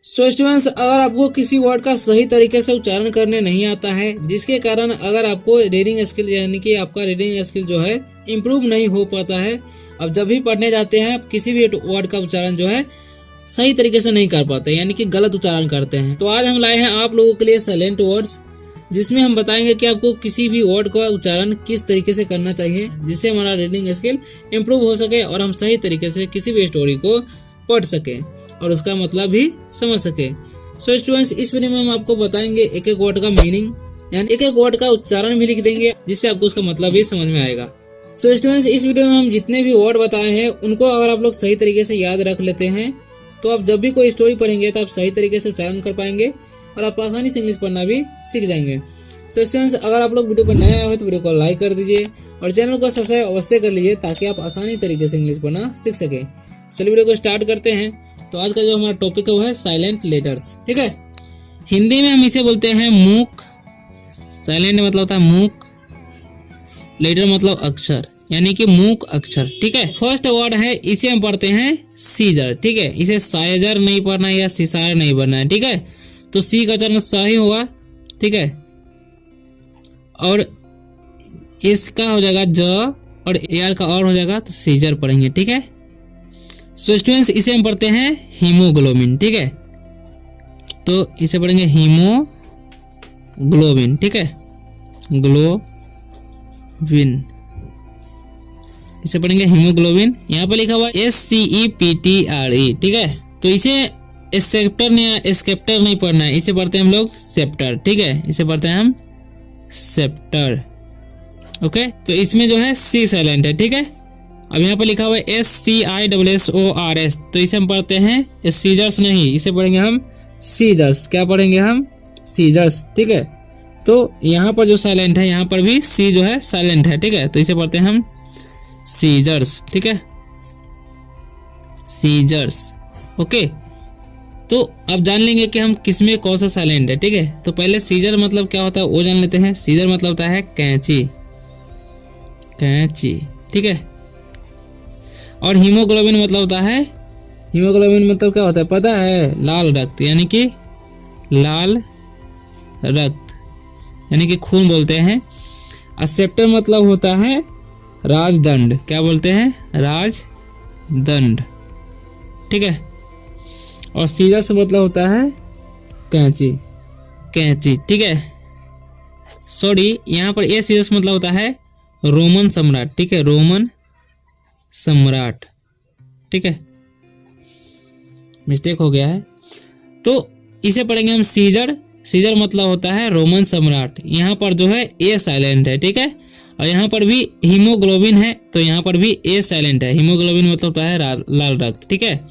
So students, अगर आपको किसी वर्ड का सही तरीके से उच्चारण करने नहीं आता है, जिसके कारण अगर आपको रीडिंग स्किल यानी कि आपका रीडिंग स्किल जो है इम्प्रूव नहीं हो पाता है, अब जब भी पढ़ने जाते हैं आप किसी भी वर्ड का उच्चारण जो है सही तरीके से नहीं कर पाते, यानी कि गलत उच्चारण करते हैं, तो आज हम लाए हैं आप लोगों के लिए साइलेंट वर्ड्स, जिसमें हम बताएंगे कि आपको किसी भी वर्ड का उच्चारण किस तरीके से करना चाहिए जिससे हमारा रीडिंग स्किल इम्प्रूव हो सके और हम सही तरीके से किसी भी स्टोरी को पढ़ सके और उसका मतलब भी समझ सके। सो स्टूडेंट्स, इस वीडियो में हम आपको बताएंगे एक एक वर्ड का मीनिंग, यानी एक एक वर्ड का उच्चारण भी लिख देंगे जिससे आपको उसका मतलब भी समझ में आएगा। सो स्टूडेंट्स, इस वीडियो में हम जितने भी वर्ड बताए हैं उनको अगर आप लोग सही तरीके से याद रख लेते हैं तो आप जब भी कोई स्टोरी पढ़ेंगे तो आप सही तरीके से उच्चारण कर पाएंगे और आप आसानी से इंग्लिश पढ़ना भी सीख जाएंगे। सो स्टूडेंट्स, अगर आप लोग वीडियो पर नए आए हो तो वीडियो को लाइक कर दीजिए और चैनल को सब्सक्राइब अवश्य कर लीजिए ताकि आप आसानी तरीके से इंग्लिश पढ़ना सीख सके। चलिए वीडियो को स्टार्ट करते हैं। तो आज का जो हमारा टॉपिक है वो है साइलेंट लेटर्स। ठीक है, हिंदी में हम इसे बोलते हैं मूक। साइलेंट मतलब होता है मूक, लेटर मतलब अक्षर, यानी कि मूक अक्षर। ठीक है, फर्स्ट वर्ड है, इसे हम पढ़ते हैं सीजर। ठीक है, इसे साइजर नहीं पढ़ना है या सिसार नहीं पढ़ना है। ठीक है, तो सी का उच्चारण सही होगा। ठीक है, और इसका हो जाएगा ज और एयर का और हो जाएगा तो सीजर पढ़ेंगे। ठीक है, सो स्टूडेंट्स, इसे हम पढ़ते हैं हीमोग्लोबिन। ठीक है, तो इसे पढ़ेंगे हीमोग्लोबिन। ठीक है, ग्लोबिन, इसे पढ़ेंगे हीमोग्लोबिन। यहाँ पर लिखा हुआ SCEPTRE। ठीक है, तो इसे स्केप्टर नहीं पढ़ना है, इसे पढ़ते हैं हम लोग सेप्टर। ठीक है, इसे पढ़ते हैं हम सेप्टर। ओके, तो इसमें जो है सी साइलेंट है। ठीक है, अब यहाँ पर लिखा हुआ है SCISSORS, तो इसे हम पढ़ते हैं सीजर्स नहीं, इसे पढ़ेंगे हम सीजर्स। क्या पढ़ेंगे हम? सीजर्स। ठीक है, तो यहाँ पर जो साइलेंट है यहाँ पर भी सी जो है साइलेंट है। ठीक है, तो इसे पढ़ते हैं हम सीजर्स। ठीक है, सीजर्स। ओके, तो अब जान लेंगे कि हम किसमें कौन सा साइलेंट है। ठीक है, तो पहले सीजर मतलब क्या होता है वो जान लेते हैं। सीजर मतलब होता है कैंची, कैंची। ठीक है, और हीमोग्लोबिन मतलब होता है, हीमोग्लोबिन मतलब क्या होता है पता है? लाल रक्त, यानी कि लाल रक्त, यानी कि खून बोलते हैं। एक्सेप्टर मतलब होता है राजदंड। क्या बोलते हैं? राजदंड। ठीक है, और सीजर्स मतलब होता है कैंची, कैंची। ठीक है, सॉरी, यहाँ पर ये सीजर्स मतलब होता है रोमन सम्राट। ठीक है, रोमन सम्राट। ठीक है, मिस्टेक हो गया है, तो इसे पढ़ेंगे हम सीजर। सीजर मतलब होता है रोमन सम्राट। यहाँ पर जो है ए साइलेंट है। ठीक है, और यहाँ पर भी हीमोग्लोबिन है तो यहाँ पर भी ए साइलेंट है। हीमोग्लोबिन मतलब होता है लाल रक्त। ठीक है,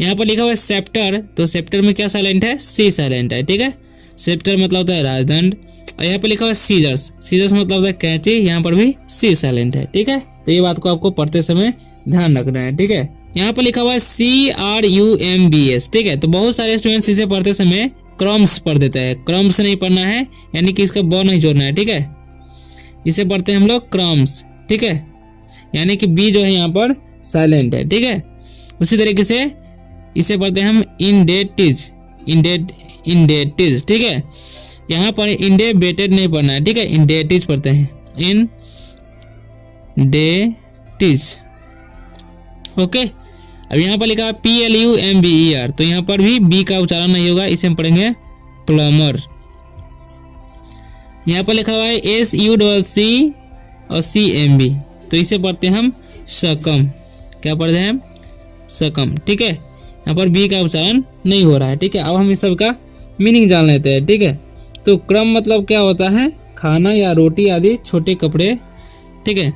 यहाँ पर लिखा हुआ है सेप्टर, तो सेप्टर में क्या साइलेंट है? सी साइलेंट है। ठीक है, सेप्टर मतलब होता है राजदंड। और यहाँ पर लिखा हुआ है सीजर्स, सीजर्स मतलब होता है कैंची, यहाँ पर भी सी साइलेंट है। ठीक है, तो ये बात को आपको पढ़ते समय ध्यान रखना है। ठीक है, यहाँ पर लिखा हुआ है CRUMBS। ठीक है, तो बहुत सारे स्टूडेंट्स इसे पढ़ते समय क्रम्स पढ़ देते हैं। क्रम्स नहीं पढ़ना है, यानी कि इसका ब नहीं जोड़ना है। ठीक है, इसे पढ़ते हैं हम लोग क्रम्स। ठीक है, यानी कि बी जो है यहाँ पर साइलेंट है। ठीक है, उसी तरीके से इसे पढ़ते हैं हम इंडेटिज, इंडेटिज। ठीक है, यहाँ पर इंडेबेटेड नहीं पढ़ना है। ठीक है, इंडेटिज पढ़ते हैं, इंडेटिज। ओके, अब यहाँ पर लिखा है PLUMBER, तो यहाँ पर भी बी का उच्चारण नहीं होगा, इसे हम पढ़ेंगे प्लम्बर। यहाँ पर लिखा हुआ है SUCC और CMB, तो इसे पढ़ते हैं हम सकम। क्या पढ़ते हैं हम? सकम। ठीक है, यहाँ पर बी का उच्चारण नहीं हो रहा है। ठीक है, अब हम इस सब का मीनिंग जान लेते हैं। ठीक है, तो क्रम मतलब क्या होता है? खाना या रोटी आदि छोटे कपड़े। ठीक है,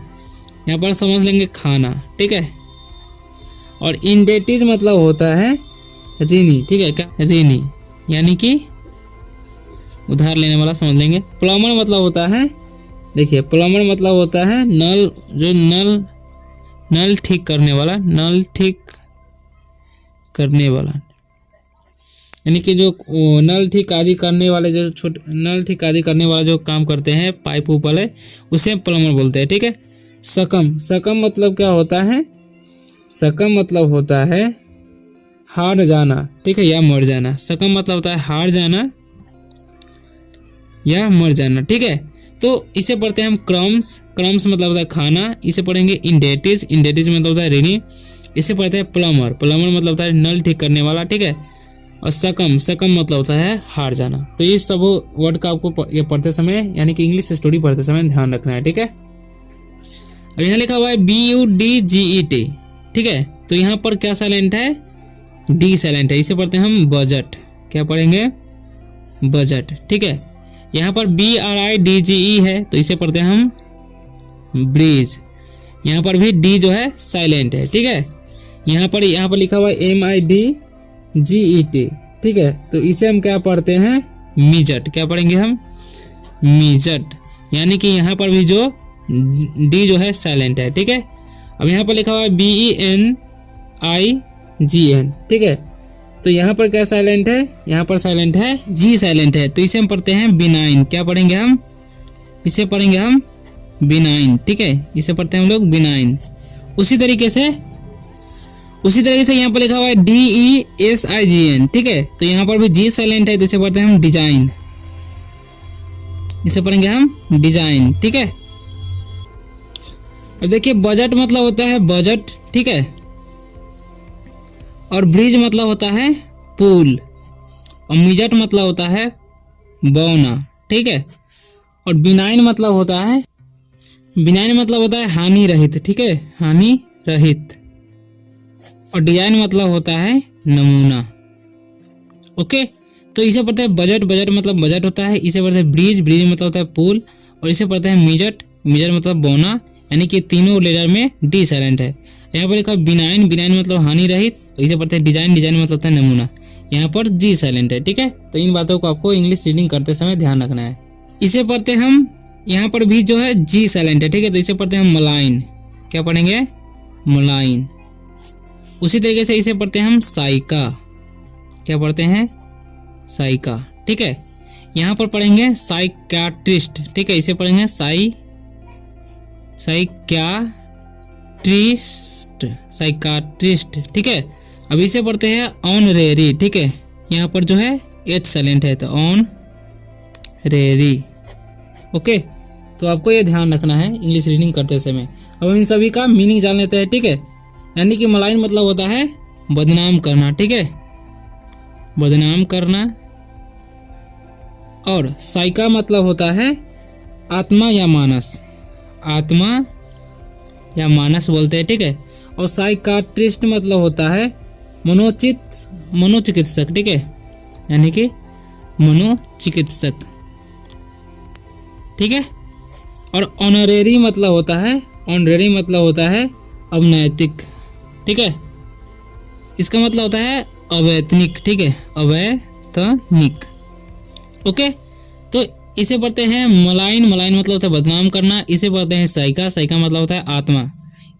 यहाँ पर समझ लेंगे खाना। ठीक है, और इंडेटिज मतलब होता है ऋणी। ठीक है, क्या? ऋणी, यानी कि उधार लेने वाला समझ लेंगे। प्लम्बर मतलब होता है, देखिए प्लम्बर मतलब होता है नल, जो नल ठीक करने वाला, नल ठीक करने वाला, यानी कि जो नल ठीक आदि करने वाले, जो छोटे नल ठीक आदि करने वाला जो काम करते हैं पाइप ऊप वाले, उसे प्लम्बर बोलते हैं। ठीक है, सकम, सकम मतलब क्या होता है? सकम मतलब होता है हार जाना, ठीक है, या मर जाना। सकम मतलब होता है हार जाना या मर जाना, ठीक है। तो इसे पढ़ते हैं हम क्रम्स, क्रम्स मतलब होता है खाना। इसे पढ़ेंगे इंडेटिस, इंडेटिस मतलब होता है ऋणी। इसे पढ़ते हैं प्लम्बर, प्लम्बर मतलब होता है नल ठीक करने वाला, ठीक है। और सकम, सकम मतलब होता है हार जाना। तो ये सब वर्ड का आपको ये पढ़ते समय यानी कि इंग्लिश स्टोरी पढ़ते समय ध्यान रखना है, ठीक है। अब यहाँ लिखा हुआ है BUDGET, ठीक है। तो यहाँ पर क्या साइलेंट है, डी साइलेंट है। इसे पढ़ते हैं हम बजट, क्या पढ़ेंगे, बजट, ठीक है। यहाँ पर BRIDGE है तो इसे पढ़ते हैं हम ब्रिज। यहाँ पर भी डी जो है साइलेंट है, ठीक है। यहाँ पर लिखा हुआ है MIDGET, ठीक है। तो इसे हम क्या पढ़ते हैं, मिजट, क्या पढ़ेंगे हम, मिजट। यानी कि यहाँ पर भी जो डी जो है साइलेंट है, ठीक है। अब यहाँ पर लिखा हुआ है BENIGN, ठीक है। तो यहाँ पर क्या साइलेंट है, यहाँ पर साइलेंट है, जी साइलेंट है। तो इसे हम पढ़ते हैं बिनाइन, क्या पढ़ेंगे हम, इसे पढ़ेंगे हम बिनाइन, ठीक है। इसे पढ़ते हैं हम लोग बिनाइन। उसी तरीके से यहाँ पर लिखा हुआ है DESIGN, ठीक है। तो यहाँ पर भी जी साइलेंट है तो इसे पढ़ते हैं हम डिजाइन, इसे पढ़ेंगे हम डिजाइन, ठीक है। अब देखिए बजट मतलब होता है बजट, ठीक है। और ब्रिज मतलब होता है पुल, और मिजट मतलब होता है बौना, ठीक है। और बिनाइन मतलब होता है, बिनाइन मतलब होता है हानि रहित, ठीक है, हानि रहित। और डिजाइन मतलब होता है नमूना, ओके। तो इसे पढ़ते हैं बजट, बजट मतलब बजट होता है। इसे पढ़ते हैं ब्रिज, ब्रिज मतलब होता है पुल। और इसे पढ़ते हैं मिजट, मिजट मतलब बौना। यानी कि तीनों लेटर में डी साइलेंट है। यहाँ पर लिखा बिनाइन, बिनाइन मतलब हानि रहित। इसे पढ़ते हैं डिजाइन, डिजाइन मतलब होता है नमूना। यहाँ पर जी साइलेंट है, ठीक है। तो इन बातों को आपको इंग्लिश रीडिंग करते समय ध्यान रखना है। इसे पढ़ते हम, यहाँ पर भी जो है जी साइलेंट है, ठीक है। तो इसे पढ़ते हैं मलाइन, क्या पढ़ेंगे, मलाइन। उसी तरीके से इसे पढ़ते हैं हम साइका, क्या पढ़ते हैं, साइका, ठीक है। यहाँ पर पढ़ेंगे साइकाट्रिस्ट, ठीक है। इसे पढ़ेंगे साइकाट्रिस्ट, ठीक है। अब इसे पढ़ते हैं ऑनरेरी, ठीक है। यहाँ पर जो है एच साइलेंट है तो ऑनरेरी, ओके। तो आपको ये ध्यान रखना है इंग्लिश रीडिंग करते समय। अब इन सभी का मीनिंग जान लेते हैं, ठीक है। यानी कि मलाइन मतलब होता है बदनाम करना, ठीक है, बदनाम करना। और साइका मतलब होता है आत्मा या मानस, आत्मा या मानस बोलते हैं, ठीक है। और साइकाट्रिस्ट मतलब होता है मनोचिकित्सक, ठीक है, यानी कि मनोचिकित्सक, ठीक है। और ऑनरेरी मतलब होता है, ऑनरेरी मतलब होता है अवैतनिक, ठीक है। इसका मतलब होता है अवैतनिक, ठीक है, अवैतनिक, ओके। तो इसे पढ़ते हैं मलाइन, मलाइन मतलब होता है बदनाम करना। इसे पढ़ते हैं साइका, साइका मतलब होता है आत्मा।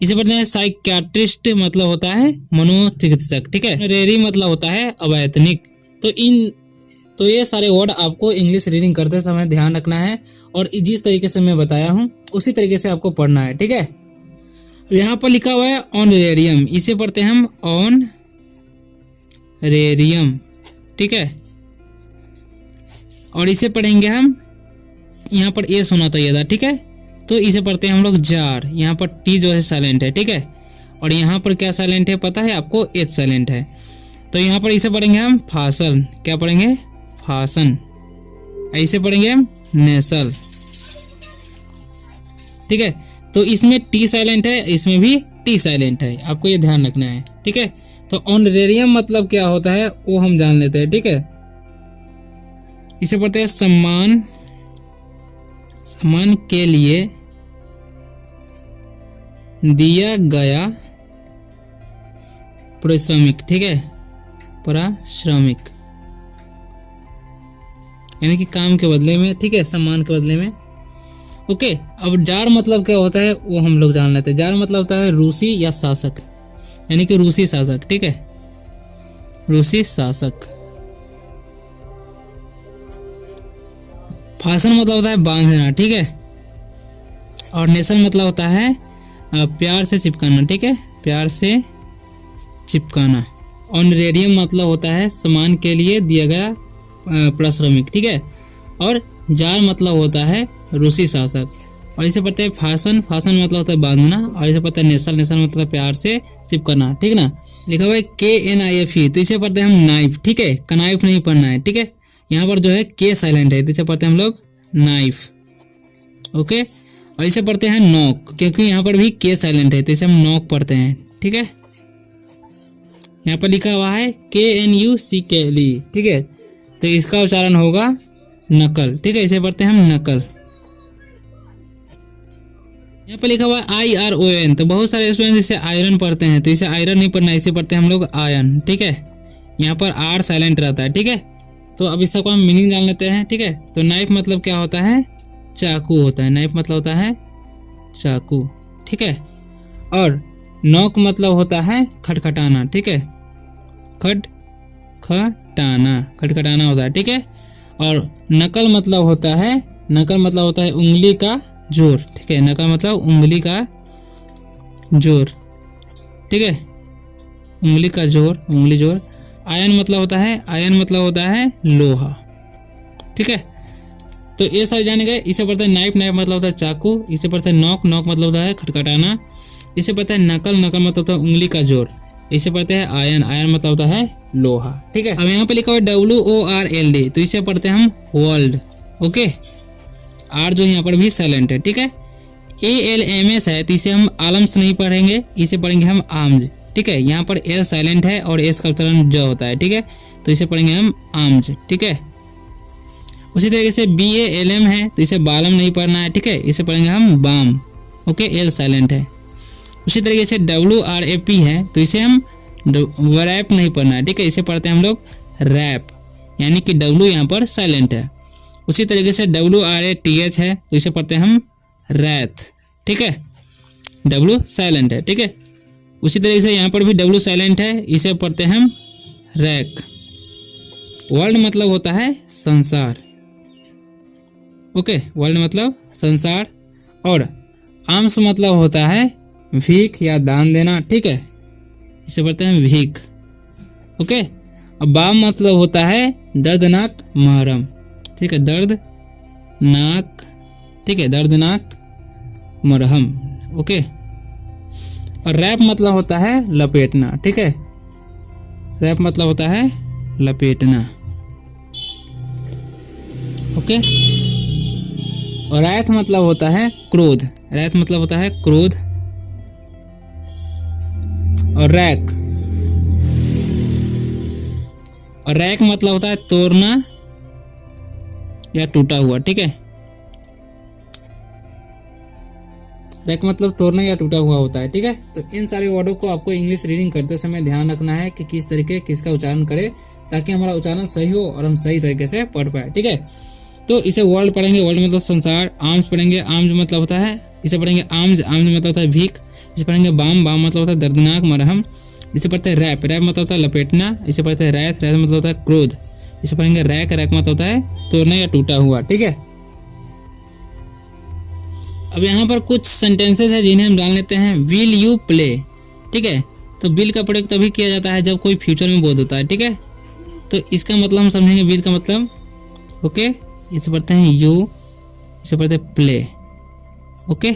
इसे पढ़ते हैं साइकियाट्रिस्ट मतलब होता है मनोचिकित्सक, ठीक है। रेरी मतलब होता है अवैतनिक। तो ये सारे वर्ड आपको इंग्लिश रीडिंग करते समय ध्यान रखना है और जिस तरीके से मैं बताया हूँ उसी तरीके से आपको पढ़ना है, ठीक है। यहाँ पर लिखा हुआ है ऑनरेरियम, इसे पढ़ते हैं हम ऑनरेरियम, ठीक है। और इसे पढ़ेंगे हम, यहाँ पर एस होना चाहिए था, ठीक है। तो इसे पढ़ते हैं हम लोग जार। यहाँ पर टी जो है साइलेंट है, ठीक है। और यहाँ पर क्या साइलेंट है पता है आपको, एच साइलेंट है। तो यहाँ पर इसे पढ़ेंगे हम फासल, क्या पढ़ेंगे, फासन। ऐसे पढ़ेंगे हम नेसल, ठीक है। तो इसमें टी साइलेंट है, इसमें भी टी साइलेंट है, आपको ये ध्यान रखना है, ठीक है। तो ऑनरेरियम मतलब क्या होता है वो हम जान लेते हैं, ठीक है। इसे पढ़ते हैं सम्मान, सम्मान के लिए दिया गया परिश्रमिक, ठीक है, परिश्रमिक यानी कि काम के बदले में, ठीक है, सम्मान के बदले में, ओके। अब जार मतलब क्या होता है वो हम लोग जान लेते हैं। जार मतलब होता है रूसी या शासक, यानी कि रूसी शासक, ठीक है, रूसी शासक। फासन मतलब होता है बांधना, ठीक है। और नेसल मतलब होता है प्यार से चिपकाना, ठीक है, प्यार से चिपकाना, ऑनरेरियम मतलब होता है सम्मान के लिए दिया गया पारिश्रमिक, ठीक है। और जार मतलब होता है रूसी शासक। और इसे पढ़ते हैं फासन, फासन मतलब होता है बांधना। और इसे पढ़ते हैं नेसल, नेसल मतलब प्यार से चिपकना, ठीक ना। लिखा हुआ है KNIFE, तो इसे पढ़ते हैं हम नाइफ, ठीक है, कनाइफ नहीं पढ़ना है, ठीक है। यहाँ पर जो है के साइलेंट है, तो इसे पढ़ते हैं हम लोग नाइफ, ओके। और इसे पढ़ते हैं नॉक, क्योंकि यहाँ पर भी के साइलेंट है, तो इसे हम नॉक पढ़ते हैं, ठीक है। यहाँ पर लिखा हुआ है KNUCKLE, ठीक है, तो इसका उच्चारण होगा नकल, ठीक है, इसे पढ़ते हैं हम नकल। यहाँ पर लिखा हुआ है IRON, तो बहुत सारे स्टूडेंट इसे आयरन पढ़ते हैं, तो इसे आयरन नहीं पढ़ना, इसे पढ़ते हैं हम लोग आयन, ठीक है। यहाँ पर R साइलेंट रहता है, ठीक है। तो अब इसका हम मीनिंग जान लेते हैं, ठीक है। तो नाइफ मतलब क्या होता है, चाकू होता है, नाइफ मतलब होता है चाकू, ठीक है। और नॉक मतलब होता है खटखटाना, ठीक है, खटखटाना, खटखटाना होता है, ठीक है। और नकल मतलब होता है, नकल मतलब होता है उंगली का जोर, ठीक है, नकल मतलब उंगली का जोर, ठीक है, उंगली का जोर, उंगली जोर। आयन मतलब होता है, आयन मतलब होता है लोहा, ठीक है। तो ये सारे जाने गए। इसे पढ़ते हैं नाइफ, नाइफ मतलब होता है चाकू। इसे पढ़ते हैं नॉक, नॉक मतलब होता है खटखटाना। इसे पढ़ते हैं नकल, नकल मतलब होता है उंगली का जोर। इसे पढ़ते हैं आयन, आयन मतलब होता है लोहा, ठीक है। अब यहाँ पे लिखा हुआ है WORLD, तो इसे पढ़ते हैं हम वर्ल्ड, ओके। आर जो यहाँ पर भी साइलेंट है, ठीक है। ALMS है, तो इसे हम आलम्स नहीं पढ़ेंगे, इसे पढ़ेंगे हम आर्म्स, ठीक है। यहाँ पर एल साइलेंट है और एस का उच्चारण ज होता है, ठीक है, तो इसे पढ़ेंगे हम आर्म्स, ठीक है। उसी तरीके से BALM है, तो इसे बालम नहीं पढ़ना है, ठीक है, इसे पढ़ेंगे हम बाम, ओके, एल साइलेंट है। उसी तरीके से WRAP है, तो इसे हम रैप नहीं पढ़ना है, ठीक है, इसे पढ़ते हैं हम लोग रैप, यानी कि W यहाँ पर साइलेंट है। उसी तरीके से WRATH है, तो इसे पढ़ते हैं हम रैथ, ठीक है, W साइलेंट है, ठीक है। उसी तरीके से यहाँ पर भी W साइलेंट है, इसे पढ़ते हैं हम रैक। वर्ल्ड मतलब होता है संसार, ओके, वर्ल्ड मतलब संसार। और आर्म्स मतलब होता है भीख या दान देना, ठीक है, इसे पढ़ते हैं भीख, ओके। अब बाम मतलब होता है दर्दनाक महरम, ठीक है, दर्दनाक, ठीक है, दर्दनाक मरहम, ओके। और रैप मतलब होता है लपेटना, ठीक है, रैप मतलब होता है लपेटना, ओके। और रैथ मतलब होता है क्रोध, रैथ मतलब होता है क्रोध। और रैक, और रैक मतलब होता है तोड़ना या टूटा हुआ, ठीक है, रैक मतलब तोड़ना या टूटा हुआ होता है, ठीक है। तो इन सारे वर्डों को आपको इंग्लिश रीडिंग करते समय ध्यान रखना है कि किस तरीके किसका उच्चारण करें, ताकि हमारा उच्चारण सही हो और हम सही तरीके से पढ़ पाए, ठीक है। तो इसे वर्ल्ड पढ़ेंगे, वर्ल्ड मतलब संसार। आर्म्स पढ़ेंगे, आर्म्स मतलब होता है, इसे पढ़ेंगे आर्म्स, आर्म्स मतलब होता है भीख। इसे पढ़ेंगे बाम, बाम मतलब होता है दर्दनाक मरहम। इसे पढ़ते हैं रैप, रैप मतलब होता है लपेटना। इसे पढ़ते हैं रैथ, रैथ मतलब होता है क्रोध। इसे पढ़ेंगे रैक, रैक मतलब होता है तोड़ना या टूटा हुआ, ठीक है। अब यहाँ पर कुछ सेंटेंसेस है जिन्हें हम डाल लेते हैं। विल यू प्ले, ठीक है, तो विल का प्रयोग तभी किया जाता है जब कोई फ्यूचर में बोध होता है, ठीक है। तो इसका मतलब हम समझेंगे विल का मतलब, ओके। इसे पढ़ते हैं यू, इसे पढ़ते हैं प्ले, ओके।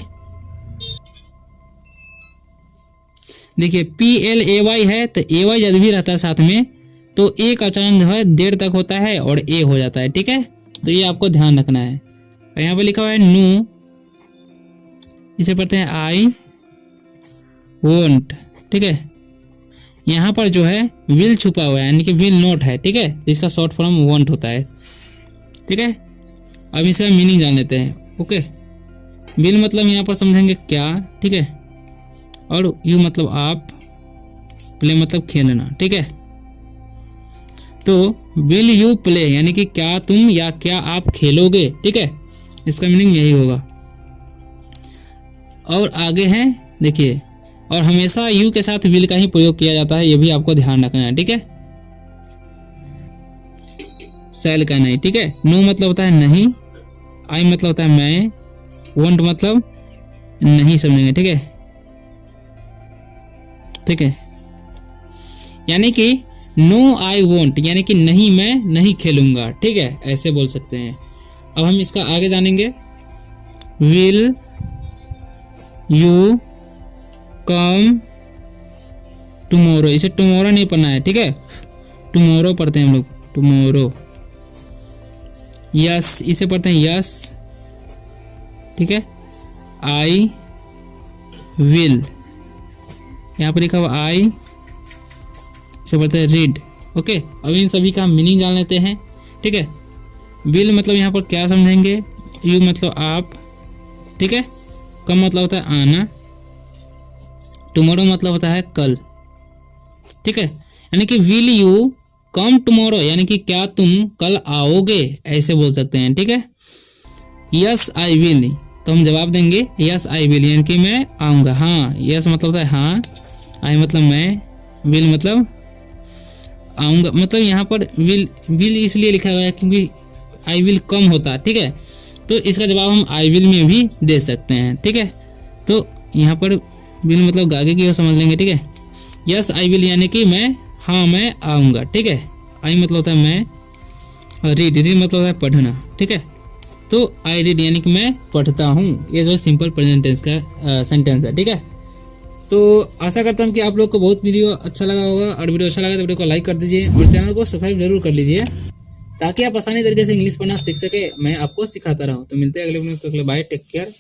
देखिए PLAY है, तो AY जब भी रहता है साथ में तो ए का उच्चारण जो है देर तक होता है और ए हो जाता है, ठीक है। तो ये आपको ध्यान रखना है। और यहाँ पे लिखा हुआ है नो, इसे पढ़ते हैं आई वोंट, ठीक है। यहाँ पर जो है विल छुपा हुआ है, यानी कि विल नॉट है, ठीक है, इसका शॉर्ट फॉर्म वोंट होता है, ठीक है। अब इसका मीनिंग जान लेते हैं, ओके। विल मतलब यहाँ पर समझेंगे क्या, ठीक है, और यू मतलब आप, प्ले मतलब खेलना, ठीक है। तो विल यू प्ले यानी कि क्या तुम या क्या आप खेलोगे, ठीक है, इसका मीनिंग यही होगा। और आगे है देखिए, और हमेशा यू के साथ विल का ही प्रयोग किया जाता है, ये भी आपको ध्यान रखना है, ठीक है। शैल का नहीं, ठीक है। नो मतलब होता है नहीं, आई मतलब होता है मैं, वोंट मतलब नहीं, समझेंगे, ठीक है, ठीक है। यानी कि नो आई वोंट, यानी कि नहीं मैं नहीं खेलूंगा, ठीक है, ऐसे बोल सकते हैं। अब हम इसका आगे जानेंगे। विल यू कम टुमारो, इसे टुमारो नहीं पढ़ना है, ठीक है, टुमारो पढ़ते हैं हम लोग, टुमारो। यस, इसे पढ़ते हैं यस, ठीक है। आई विल, यहाँ पर लिखा हुआ आई, इसे पढ़ते हैं रीड, ओके। अब इन सभी का मीनिंग जान लेते हैं, ठीक है। विल मतलब यहाँ पर क्या समझेंगे, यू मतलब आप, ठीक है। कम मतलब होता है आना, टुमारो मतलब होता है कल, ठीक है। यानी कि विल यू कम टुमारो, यानी कि क्या तुम कल आओगे, ऐसे बोल सकते हैं, ठीक है। यस आई विल, तो हम जवाब देंगे यस आई विल, यानी कि मैं आऊँगा, हाँ। यस मतलब होता है हाँ, आई मतलब मैं, विल मतलब आऊँगा, मतलब यहाँ पर विल इसलिए लिखा हुआ है क्योंकि आई विल कम होता है, ठीक है। तो इसका जवाब हम आई विल में भी दे सकते हैं, ठीक है। तो यहाँ पर विल मतलब आगे की ओर समझ लेंगे, ठीक है। यस आई विल यानी कि मैं, हाँ मैं आऊँगा, ठीक है। आई मतलब होता है मैं, और रीड मतलब होता है पढ़ना, ठीक है। तो आई रीड यानी कि मैं पढ़ता हूँ, ये जो सिंपल प्रेजेंट टेंस का सेंटेंस है, ठीक है। तो आशा करता हूँ कि आप लोग को बहुत वीडियो अच्छा लगा होगा, और वीडियो अच्छा लगा तो वीडियो को लाइक कर दीजिए और चैनल को सब्सक्राइब जरूर कर लीजिए, ताकि आप आसानी तरीके से इंग्लिश पढ़ना सीख सके, मैं आपको सिखाता रहूँ। तो मिलते हैं अगले वीडियो में, बाय, टेक केयर।